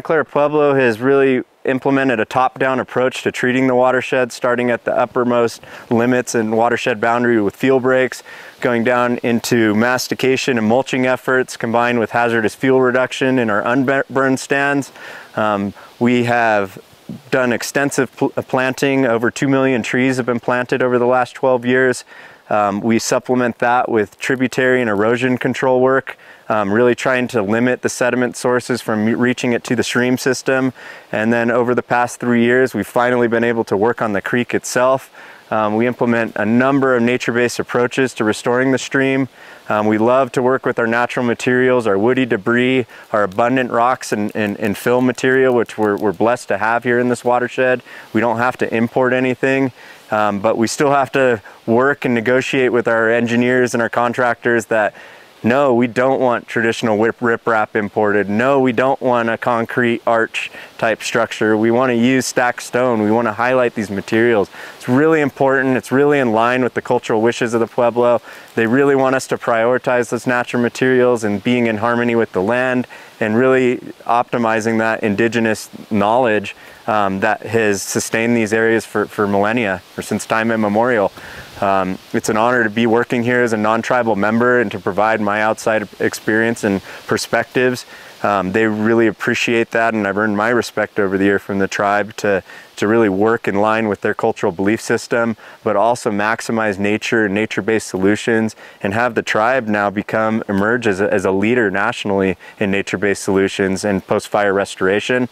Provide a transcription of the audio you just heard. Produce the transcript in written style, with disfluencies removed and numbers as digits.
Clara Pueblo has really implemented a top-down approach to treating the watershed, starting at the uppermost limits and watershed boundary with fuel breaks, going down into mastication and mulching efforts combined with hazardous fuel reduction in our unburned stands. We have done extensive planting. Over 2 million trees have been planted over the last 12 years. We supplement that with tributary and erosion control work, really trying to limit the sediment sources from reaching it to the stream system. And then over the past 3 years, we've finally been able to work on the creek itself. We implement a number of nature-based approaches to restoring the stream. We love to work with our natural materials, our woody debris, our abundant rocks and fill material, which we're blessed to have here in this watershed. We don't have to import anything, but we still have to work and negotiate with our engineers and our contractors that no, we don't want traditional riprap imported. No, we don't want a concrete arch type structure. We want to use stacked stone. We want to highlight these materials. It's really important. It's really in line with the cultural wishes of the Pueblo. They really want us to prioritize those natural materials and being in harmony with the land and really optimizing that indigenous knowledge that has sustained these areas for millennia or since time immemorial. It's an honor to be working here as a non-tribal member and to provide my outside experience and perspectives. They really appreciate that, and I've earned my respect over the year from the tribe to really work in line with their cultural belief system, but also maximize nature and nature-based solutions, and have the tribe now emerge as a leader nationally in nature-based solutions and post-fire restoration.